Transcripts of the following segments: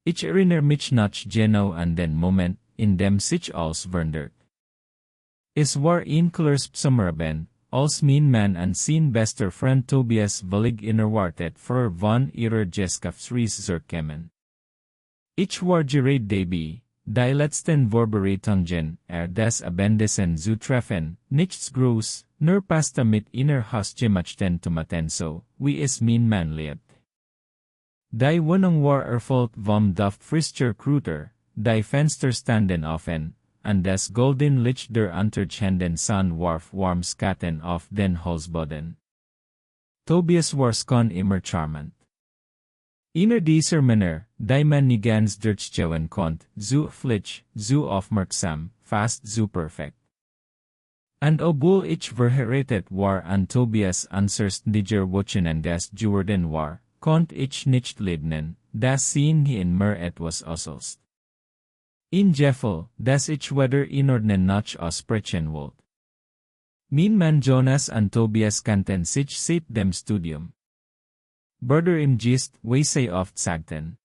Ich erinnere mich noch genau an den Moment, in dem sich alles verändert. Es war ein klares Sommerabend, als mein Mann und sein bester Freund Tobias völlig unerwartet von ihrer Gesellschaftsreise zurückkamen. Ich war gerade dabei, die letzten Vorbereitungen des Abendessen zu treffen, nichts groß, nur Pasta mit einer hausgemachten Tomaten so, wie es mein Mann liebt. Die Wohnung war erfüllt vom Duft frischer Kräuter, die Fenster standen offen, und das golden Licht der untergehenden Sonne warf warm Schatten auf den Holzboden. Tobias war schon immer charmant. Einer dieser Männer, die man nie ganz durchschauen konnte, so flitsch, so aufmerksam, fast so perfekt. Und obwohl ich verheiratet war an Tobias unserständiger Wochenende des geworden war, konnte ich nicht leugnen, dass ihn in mir etwas auslöst. In Jeffel, dass ich weder inordnen noch aussprechen wollte. Mein Mann Jonas und Tobias kannten sich seit dem Studium. Brüder im Geist, wie sie oft sagten.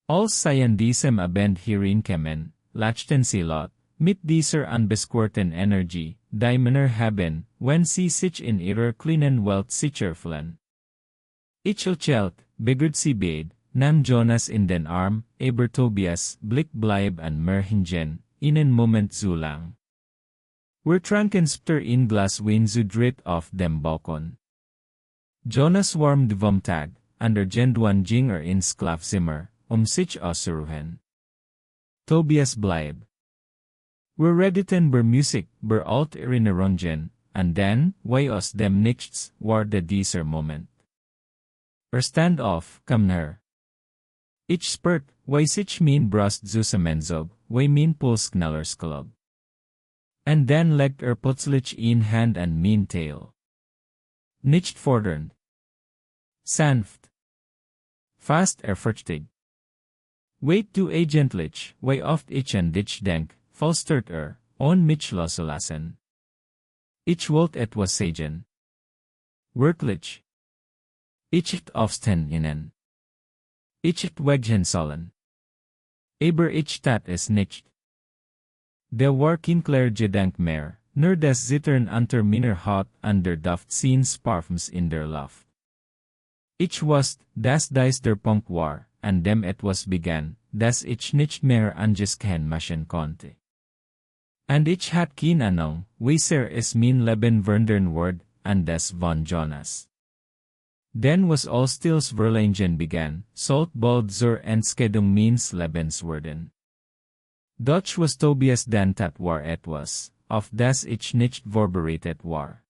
Als sie an diesem Abend hereinkamen, lachten sie laut, mit dieser unbesquerten Energie, die Männer haben, wenn sie sich in ihrer kleinen Welt sicher fühlen. Ich erzählt, begürt sie beid, nahm Jonas in den Arm, aber Tobias blieb an mir hingen, einen Moment zu lang. Wir tranken später ein Glas Wein zu dritt auf dem Balkon. Jonas warmde vom Tag, und irgendwann ging ins Schlafzimmer, sich auszuruhen. Tobias blieb. Wir redeten über Musik, über alte Erinnerungen, und dann, wie aus dem Nichts, wurde dieser Moment. Stand auf, komm her. Ich spürt, wie sich mein Brust zusammenzoog, wie mein Puls schneller schlug. Und dann legt plötzlich eine Hand an mein Tail. Nicht fordernd. Sanft. Fast ehrfürchtig. Wait du eigentlich, wie oft ich an dich denk, flüstert ohne mich loszulassen. Ich wollte etwas sagen. Wirklich. Ich hätte aufstehen können. Ich hätte weggehen sollen. Aber ich tat es nicht. Der war kein klarer Gedanke mehr, nur das Zittern unter meiner Haut und der Duft seines Parfums in der Luft. Ich wusste, dass dies der Punkt war, an dem etwas begann, das ich nicht mehr angehen machen konnte. Und ich hatte keine Ahnung, wie sehr es mein Leben verändern würde, und das von Jonas. Denn was als stils Verlangen begann, sollte bald zur Entscheidung meines Lebens werden. Doch was Tobias dann tat war etwas, auf das ich nicht vorbereitet war.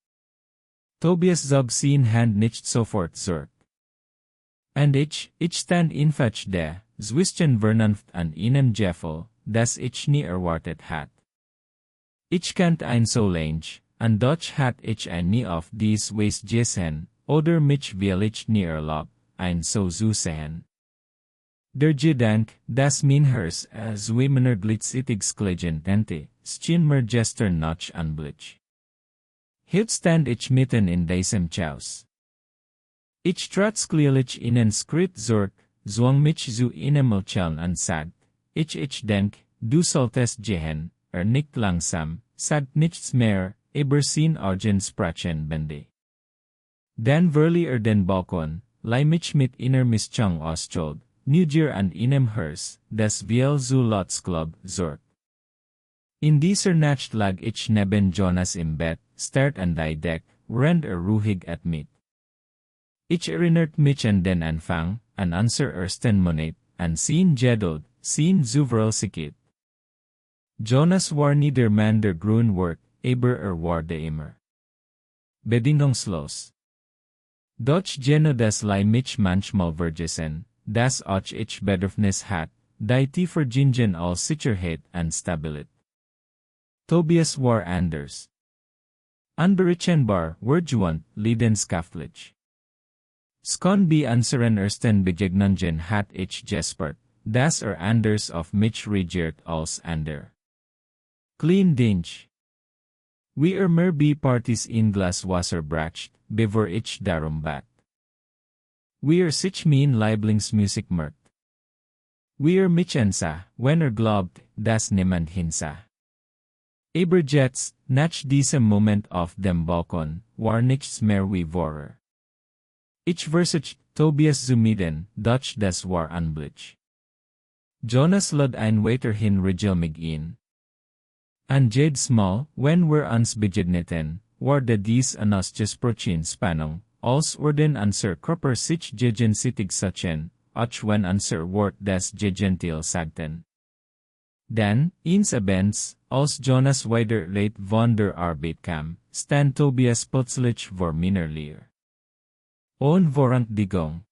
Tobias zog seine Hand nicht sofort zurück. Und ich stand einfach da, zwischen Vernunft und einem Gefühl, das ich nie erwartet hatte. Ich kannte ein so lange, und doch hatte ich nie auf dies Weise gesehen, oder mich wirklich nie erlaubt, ein so zu sehen. Der Gedanke, dass mein Herz als wie meiner glitzig sklegen tente, schien mir gestern noch anblick. Heute stand ich mitten in diesem Chaos. Ich trat clearlich in einen Schritt zurück, zwang mich zu einem Lächeln und sagt, ich denk, du solltest gehen, nicht langsam, sagt nichts mehr, aber sein Augen sprachen bände. Dann verließ den Balkon, leih mich mit einer Mischung aus Schuld, Neugier an einem Herz, das viel zu laut schlug, zurück. In dieser Nacht lag ich neben Jonas im Bett, starrt an die Deck, während ruhig at mich. Ich erinnert mich an den Anfang, an unser ersten Monat, an sein Geduld, sein Souveränität. Jonas war nie der Mann der grünen Wort, aber war der immer. Bedingungslos. Doch geno das leih mich manchmal vergessen, dass auch ich Bedürfnis hat, die tiefer gingen als Sicherheit und Stabilität. Tobias war anders. Unberechenbar, wohlgewandt, leidenschaftlich. Skon bi unseren ersten Begegnungen hat ich gespürt, dass anders auf mich reagiert als ander. Klein Dinch. Wie mehr bi parties in Glas Wasser bracht, bevor ich darum bat. Wie sich mein Lieblingsmusik merkt. Wir Michensa, wenn glaubt, dass niemand hinsa. Aber jetzt, nach diesem Moment auf dem Balkon, war nichts mehr wie vorher. Ich versuchte, Tobias zu mieden, doch das war unmöglich. Jonas lud ein weiterhin regelmäßig in. An jedes Mal, wenn wir uns begegneten, wurde dies an uns gesprochen Spannung, als würden unser Körper sich gegenseitig sachen, auch wenn unser Wort das Gegenteil sagten. Dann, ins Abends, als Jonas wieder late von der Arbeit kam, stand Tobias plötzlich vor meiner Leer. Und Vorandigung.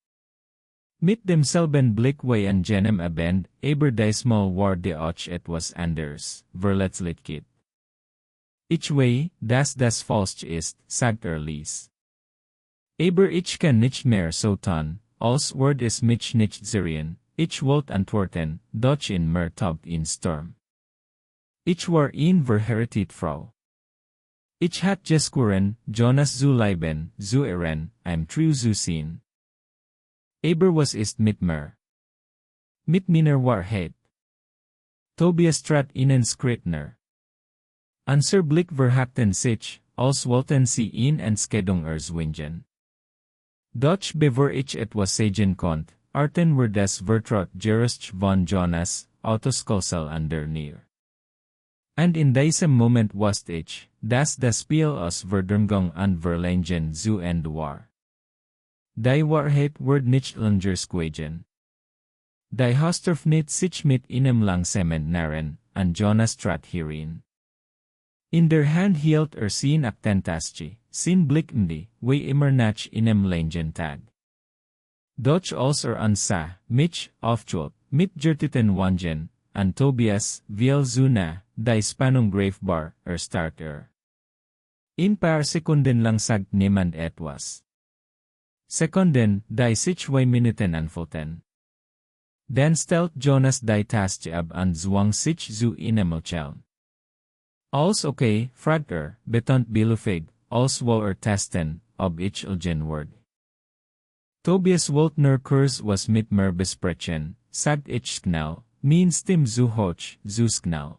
Mit demselben Blick wie an jenem Abend, aber diesmal war die auch etwas anders, verletzlichkeit. Ich weiß, dass das falsch ist, sagt Elias. Aber ich kann nicht mehr so tun, als würde es mich nicht sehen. Ich wollte antworten, doch in mir tobt in Sturm. Ich war in verheiratet Frau. Ich hat gesprochen, Jonas zu lieben, zu ehren, treu zu sein. Aber was ist mit mir? Mit meiner Wahrheit. Tobias trat ins Kretner. Unser Blick verhakten sich, als wollten sie ihn Entscheidung erzwingen. Doch bevor ich etwas sagen konnte, arten wir das Vertraut gerust von Jonas, Autoskolsel an der Nier. Und in diesem Moment wusste ich, dass das Spiel aus Verdrängung und Verlangen zu Ende war. Die Wahrheit wird nicht länger squagen. Die Hostorf nicht sich mit einem langsamen Narren, und Jonas trat hierin. In der Hand hielt sin Aktentaschi, sin blickende, wie immer nach einem langen Tag. Doch als ansa, mich, aufschult, mit gerteten Wangen, und Tobias, viel zuna, die Spannung greifbar, start In paar Sekunden lang sagt niemand etwas. Sekunden, die sich 2 Minuten anfühlten. Dann stellt Jonas die Taste ab und zwang sich zu einem Lächeln. Als okay, fragt betont belufig, als wohl testen, ob ich ilgen word. Tobias wollte nur kurz was mit mir besprechen, sagt ich schnell, mein Stimme zu hoch, zu schnell.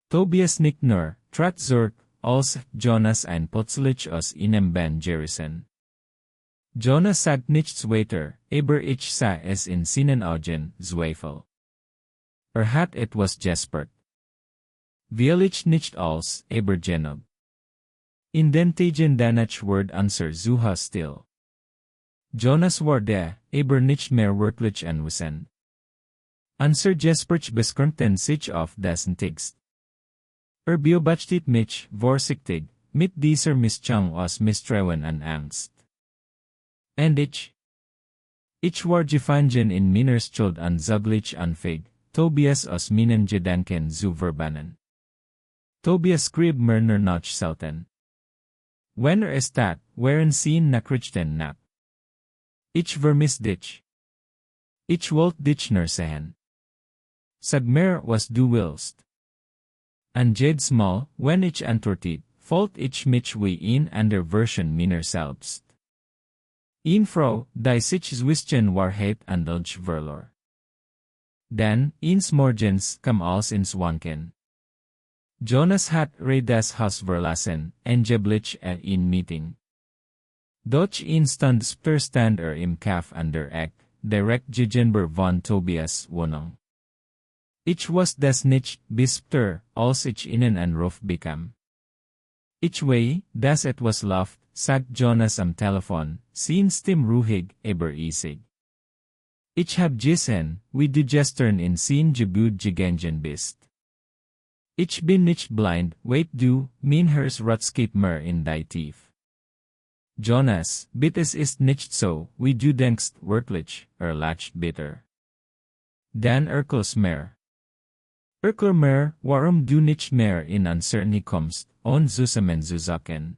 Tobias nickt nur, trat zurück, als Jonas ein plötzlich aus einem Ben gerissen. Jonas sagt nichts weiter, aber ich sah es in seinen Augen, Zweifel. Hat etwas gespürt. Will ich nicht als, aber genob. In den Tagen danach ward unser Zuhause still. Jonas war da, aber nicht mehr wirklich anwesend. Unser Gespräch beschränkten sich auf dessen Text. Beobachtet mich, vorsichtig, mit dieser Mischung aus Misstrauen und Angst. Und ich war gefangen in meiner Schuld und zugleich unfähig, Tobias aus meinen Gedanken zu verbannen. Tobias schrieb mir nur noch selten. Wenn es tat, waren sie Nachrichten nach. Ich vermiss dich. Ich wollte dich nur sehen. Sag mir, was du willst. Und jedes Mal, wenn ich antwortet, fühlte ich mich wie in einer Version meiner selbst. Een Frau, die sich zwischen Wahrheit und Lüge verlor. Dann, ins Morgens, kam alles ins Wanken. Jonas hat das Haus verlassen, angeblich in Meeting. Doch stand stand im Kaff an der Eck, direkt gegenüber von Tobias' Wohnung. Ich wusste das nicht, bis als ich ihnen Anruf bekam. Ich weiß, dass etwas läuft, sagt Jonas am Telefon, sein Stimme ruhig, aber eisig. Ich hab gesehen, wie du gestern in sein Gebüt gegangen bist. Ich bin nicht blind, wait du, mein Herz geht mir in die Tief. Jonas, bitte es ist nicht so, wie du denkst, wirklich, lacht bitter. Dann erklär's mir. Erklär mir, warum du nicht mehr in Uncertainty kommst, und zusammen zu sagen.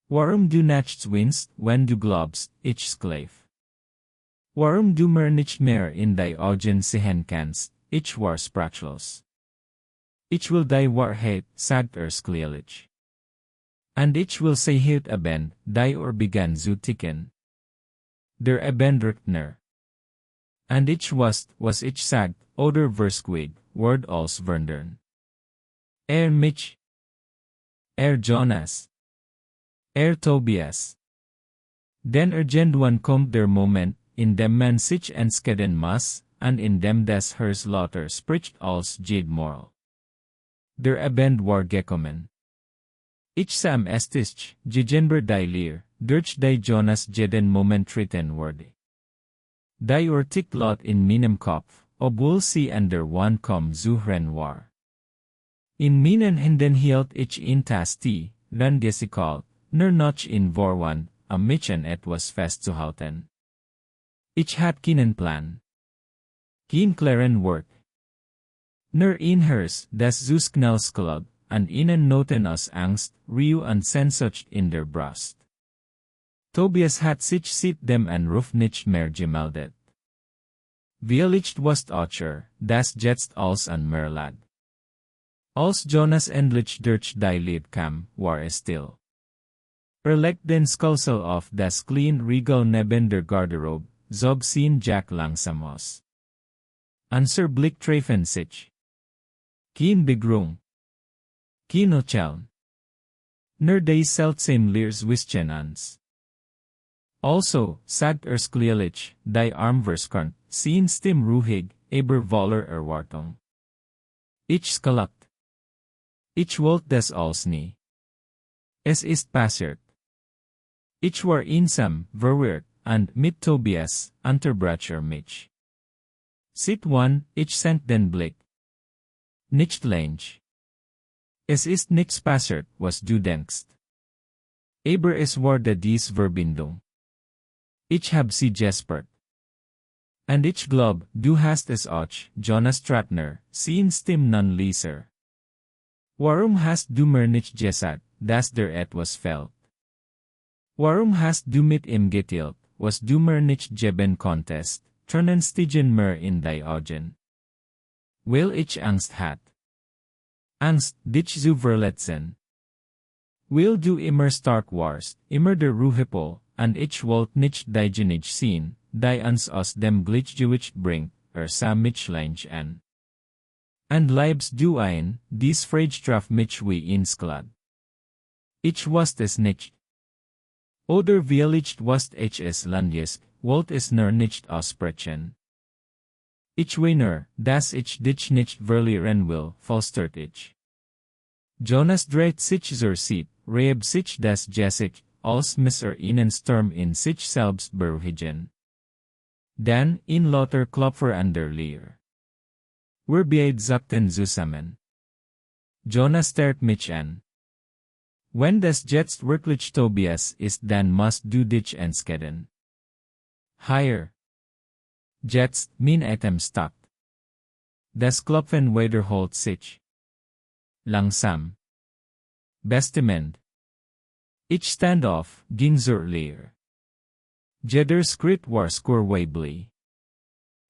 Warum du nachts winst, wenn du glaubst, ich Sklave. Warum du mir nicht mehr in die Augen sehen kannst, ich war sprachlos. Ich will die Wahrheit, sagt sklelich. Und ich will say heute Abend, die begann zu ticken. Der Abend rückt näher. And ich was ich sagt, oder versquid, word als verndern. Mich, Jonas, Tobias. Den irgendwann kommt der Moment, in dem man sich entscheiden muss, and in dem des Herrs Lauter spricht als Jedmoral. Der Abend war gekommen. Ich sam estisk, gegenber die Leer, durch die Jonas jeden Moment treten wurde. Die Urtik lot in meinem Kopf, obwohl sie an der Wand kom zuhren war. In meinen Händen hielt ich in Tasti, dann gesikalt, nur noch in Vorwand, am mich an etwas festzuhalten. Ich had keinen Plan. Kein klaren Work. Nur in Hers, das Zusknellsklub, and ihnen noten aus Angst, Rio und Sehnsucht in der Brust. Tobias hat sich seitdem an Ruf nicht mehr gemeldet. Vielleicht was Ocher, das jetzt als an Merlad. Als Jonas endlich durch die Lied kam, war es still. Legt den Skulsel auf das clean Regal neben der Garderobe, zob sin Jack langsam aus. Unser Blick treffen sich. Kein Begrung. Kein Ocheln. Nur die seltsam Leers wischen uns. Also, sagt sklelich, die Armverskant, sin stim ruhig, aber voller Erwartung. Ich skalakt. Ich wollt das als nie. Es ist passiert. Ich war einsam, verwirrt, and mit Tobias, unterbracher mich. Sit one, ich sendt den Blick. Nicht längst. Es ist nichts passiert, was du denkst. Aber es wurde dies Verbindung. Ich hab sie gespürt. And ich glaub, du hast es auch, Jonas Stratner, sin stim non leser. Warum hast du mir nicht gesagt, dass der etwas fehlt? Warum hast du mit ihm geteilt, was du mir nicht geben konntest, turnen stigen mir in die Augen? Weil ich Angst hat. Angst, dich zu verletzen. Weil du immer stark warst, immer der Ruhepol, and ich wollt nicht diejenige sein, die uns aus dem Gleichgewicht bringt, sa mich längst an. And leibst du ein, dies Freudstraff mich wie insglad. Ich wusste es nicht. Oder vielleicht wusste ich es landes, wollt es nur nicht aussprechen. Ich weiner, dass ich dich nicht verlieren will, falstert ich. Jonas dreht sich zur Seite, reeb sich das Gesicht, als ihnen Sturm in sich selbst beruhigen. Dann, in lauter Klopfer an der Leer. Wir beiden zusammen. Jonas starrt mich an. Wenn das jetzt wirklich Tobias ist, dann musst du dich entscheiden. Higher. Jetzt, mein Atem stockt. Das Klopfen wiederholt sich. Langsam. Bestament. Ich stand auf, ging zur Leer. Jeder Schritt war skurweibly.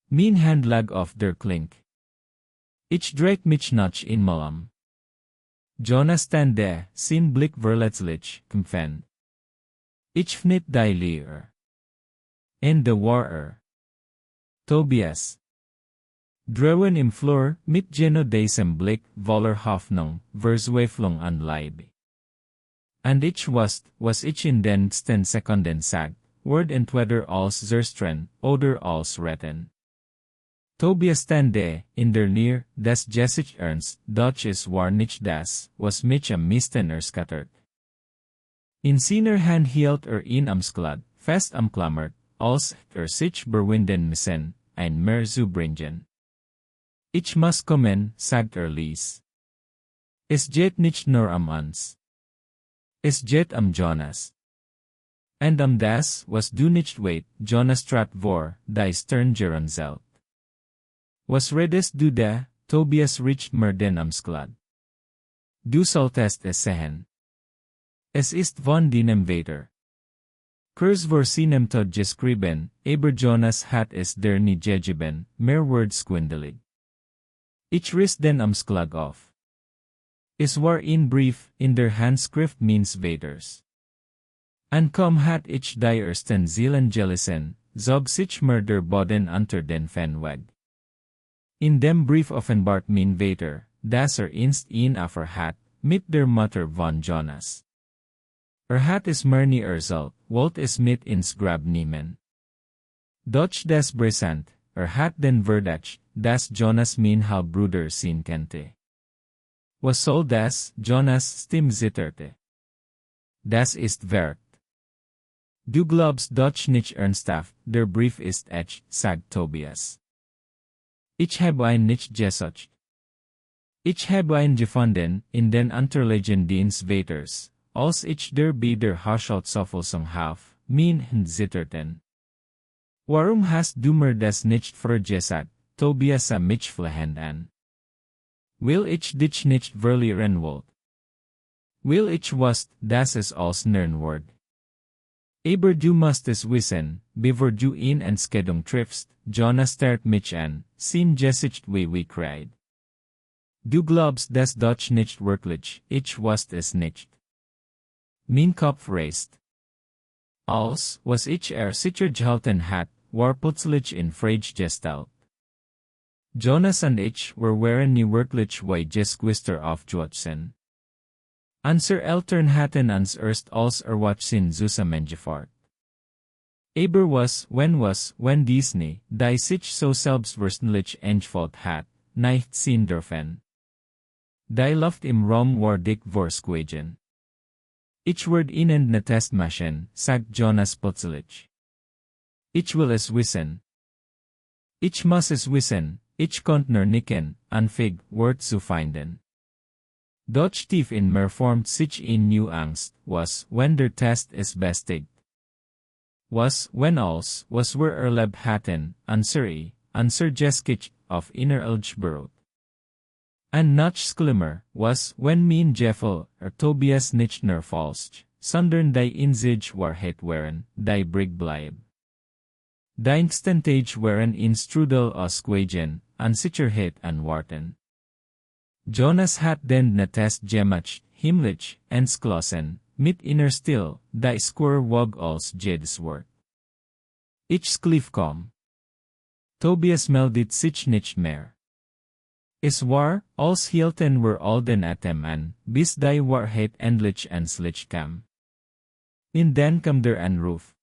Mein Hand lag auf der Klink. Ich dreht mich noch einmal. Jonas stand da, sein Blick verletzlich, kämpfend. Ich fnitt die Leer. In der war Tobias. Drowen im Flur, mit Geno diesem Blick, voller Hoffnung, Verzweiflung an Leib. And ich wusste, was ich in den nächsten Sekunden sagt, word entweder als zerstren, oder als retten. Tobias stand da, in der Nähe, des Jessic ernst, doch es war nicht das, was mich am meisten erschüttert. In seiner Hand hielt ihn am Sklad, fest umklammert, als sich berwinden müssen, ein mehr zu bringen. Ich muss kommen, sagt Elias. Es geht nicht nur uns. Es geht Jonas. And das, was du nicht weit, Jonas trat vor, die Sterngeron zelt. Was redest du da, Tobias riecht mir den am Sklad. Du solltest es sehen. Es ist von deinem Vater. Kurs vor seinem Tod geschrieben, aber Jonas hat es der nie gegeben, mehr words squindelig. Ich riss den am Sklad auf. Es war in brief, in der Handschrift meines Vaters. Ankom hat ich die ersten Seelen gelesen, zog sich murder boden unter den Fenweg. In dem Brief offenbart min Vater, dass inst ihn hat, mit der Mutter von Jonas. Hat is Myrni Erzelt, Walt is mit ins Grab nehmen. Doch des Brisant, hat den Verdacht, dass Jonas min Halbbruder sin kente. Was soll das, Jonas Stimme zitterte. Das ist wert. Du glaubst doch nicht ernsthaft, der Brief ist echt, sagt Tobias. Ich habe ein nicht gesucht. Ich habe ein gefunden, in den Unterlagen des Vaters, als ich der Bieder Haushaltsverfassung haf, min zitterten. Warum hast du mir das nicht vergesagt, Tobias sah mich flehend an. Will ich dich nicht verlieren wollt? Will ich wusst, dass es als Nernwort. Aber du musst es wissen, bevor du in Enschedung triffst, Jonas starrt mich an, sin gesicht wie cried. Du glaubst das doch nicht wirklich, ich wusst es nicht. Mein Kopf reißt. Als, was ich sicher gehalten hat, war plötzlich in Frage gestalt. Jonas und ich waren nie wirklich wie Gesquister aufgewachsen. Unsere Eltern hatten uns erst als Erwachsene zusammengefahrt. Aber wenn Disney, die sich so selbstverständlich entfaltet hat, nicht sehen dürfen. Die Luft im Raum war dick vorsquagen. Ich werd ihnen ne Test machen, sagt Jonas plötzlich. Ich will es wissen. Ich muss es wissen, ich konnte nur nicken, anfing, Wort zu finden. Doch tief in mir formt sich in new Angst, was, wenn der Test ist bestigt. Was, wenn alles, was wir erlebt hatten, unser Geskich, auf innerlich beruht. Ein noch schlimmer, was, wenn mein Jeffel, Tobias nicht nur falsch, sondern die in sich Wahrheit waren, die brig bleib. Die instantage waren in Strudel ausgewagen, an Sicherheit an Warten. Jonas hat den ne Test gemacht, himmlisch, entschlossen, mit inner still, die square wog als jedes Wort. Ich schlief kaum. Tobias meldet sich nicht mehr. Es war, als hielten wir all den Atem an, bis die Wahrheit endlich ans Licht kam. In den kam der Anruf.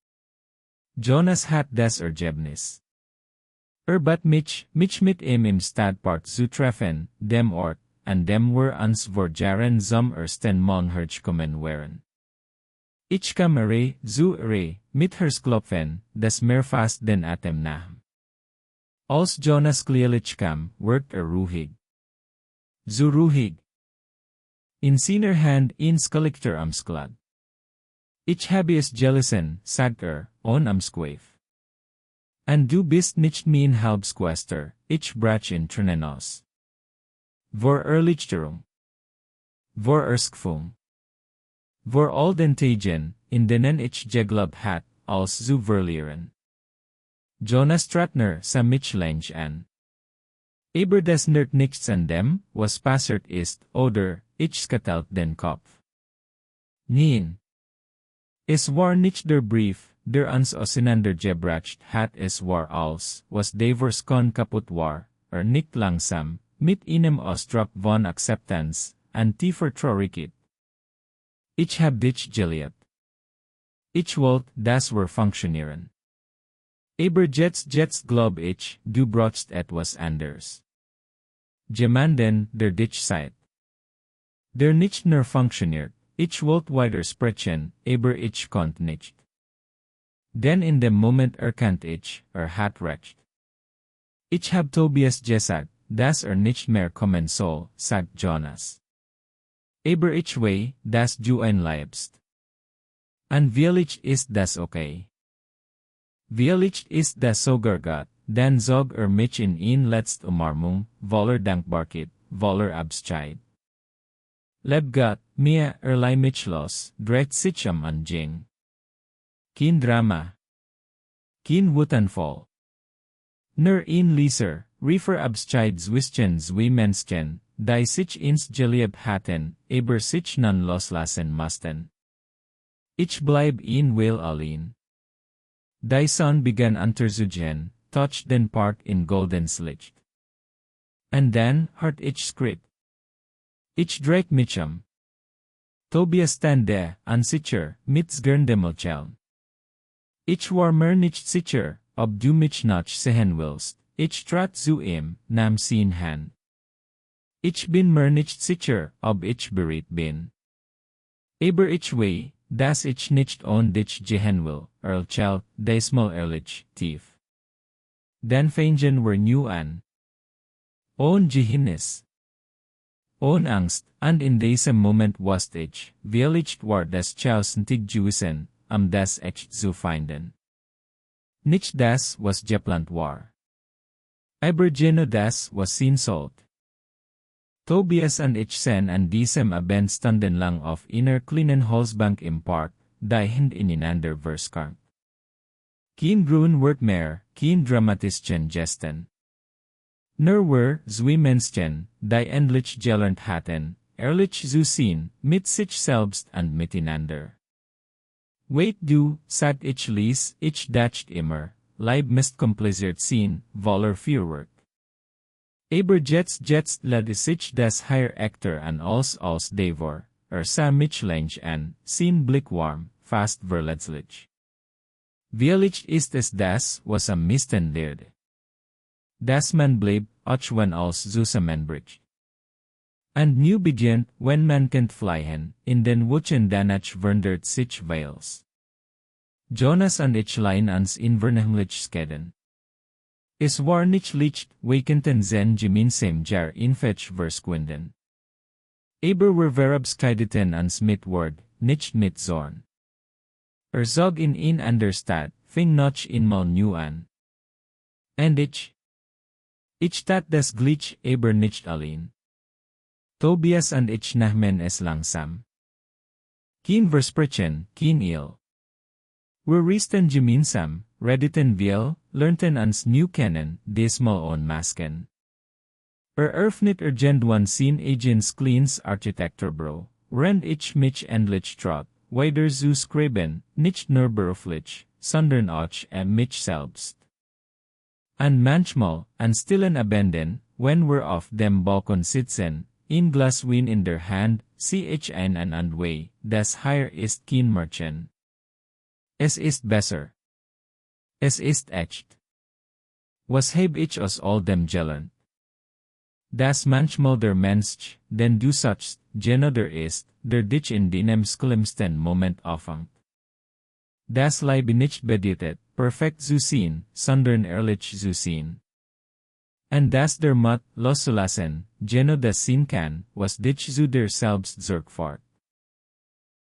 Jonas hat das Ergebnis. Bat mich mit ihm im Stadtpark zu treffen, dem Ort, an dem wir uns vor Jahren zum ersten Mal hergekommen waren. Ich kam mit Herzklopfen, das mir fast den Atem nahm. Als Jonas klilich kam, wird ruhig. So ruhig. In seiner Hand ins Kolektor am Sklad. Ich habe es gelesen, sagt on am Squaif. Und du bist nicht mein Halbschwester, ich brach in Tränen aus. Vor Erlichterung. Vor Erskfung. Vor all den Tagen, in denen ich geglaubt hat, als zu verlieren. Jonas Stratner sah mich lang an. Aber das nürt nichts an dem, was passiert ist, oder, ich skatalt den Kopf. Nein. Es war nicht der Brief, der uns auseinandergebracht hat, es war als, was Davers kon kaputt war, nicht langsam, mit einem Ausdruck von Akzeptanz, an tiefer Traurigkeit. Ich hab dich geliebt. Ich wollte, dass wir funktionieren. Aber jetzt glaub ich, du brauchst etwas anders. Jemanden, der dich sieht. Der nicht nur funktioniert, ich wollte weiter sprechen, aber ich konnte nicht. Denn in dem Moment erkannt ich, hat recht. Ich hab Tobias gesagt, dass nicht mehr kommen soll, sagt Jonas. Aber ich weiß, dass du ihn liebst. Und vielleicht ist das okay. Vielleicht ist das sogar gut, dann zog mich in ihn letzt Umarmung, voller Dankbarkeit, voller Abschied. Leb Gott, mir leih mich los, dreht sich am Anjing. Kein Drama. Kein Wutanfall. Nur ein Leser, riefer Abschied zwischen zwei Menschen, die sich ins geliebt hatten, aber sich nun loslassen mussten. Ich bleib ihn will allein. Thy son began unter Zugen, touched den park in golden slicht. And then, heart ich script. Ich Drake Mitchum. Tobias stande, unsicher, mit Zgerndemmelchelm. Ich war mir nicht sicher, ob du mich noch sehen willst. Ich trat zu ihm, nam sein Hand. Ich bin mir nicht sicher, ob ich bereit bin. Aber ich wei, dass ich nicht on dich gehen will, Earlchel, diesmal ehrlich, tief. Den Fängen were new an. On Gehinnis. On Angst, and in diesem Moment was ich, wirklich war des Chaos ntig Juisen, das echt zu finden. Nicht das was geplant war. Aber geno das was sin sollt. Tobias and ich sen an diesem Abend standen lang auf einer kleinen Holzbank im Park, die Hand ineinander verskart. Kein grün Wort mehr, kein dramatischen Gesten. Nur were zwei Menschen, die endlich gelernt hatten, ehrlich zu sein, mit sich selbst und miteinander. Wait du, sagt ich ließ, ich dacht immer, Leib mist kompliziert sein, voller Feuerwerk. Aber jetzt lad sich das Herr Ekter an als Devor, sa mich lang an, sein Blick warm, fast verletzlich. Wirklich ist es das, was am meisten lehrte. Das man blieb, auch wenn als zusammenbricht. And nu beginnt, wenn man kent fliehen, in den Wuchen danach verndert sich Wales. Jonas und ich leien ans invernehmlich skeden. Es war nicht leicht, wakenten zen gemeinsam jar infetch versquinden. Aber wir verabschiedeten ans mit Wort, nicht mit Zorn. Zog in een ander Stadt, fing noch einmal new an. And ich tat das Glitch aber nicht allein. Tobias und ich nahmen es langsam. Kein Versprechen, kein Il. Wir reisten gemeinsam, redeten viel, lernten uns new kennen, diesmal on Masken. Eröffnet irgendwann sein eigenes kleines Architekturbüro, während ich mich endlich trot, weiter zu schreiben, nicht nur beruflich, sondern auch mich selbst. Und manchmal, an stillen Abenden, wenn wir auf dem Balkon sitzen, ein Glas Wein in der Hand, sieh ich ein and way, das hier ist kein Märchen. Es ist besser. Es ist echt. Was heb ich aus all dem gelernt? Das manchmal der Mensch, den du sagst, Geno der ist, der dich in deinem schlimmsten Moment auffangt. Das Leben nicht bedeutet, perfekt zu sein, sondern ehrlich zu sein. Und das der Mut loszulassen, Geno das sein kann, was dich zu dir selbst sorgfort.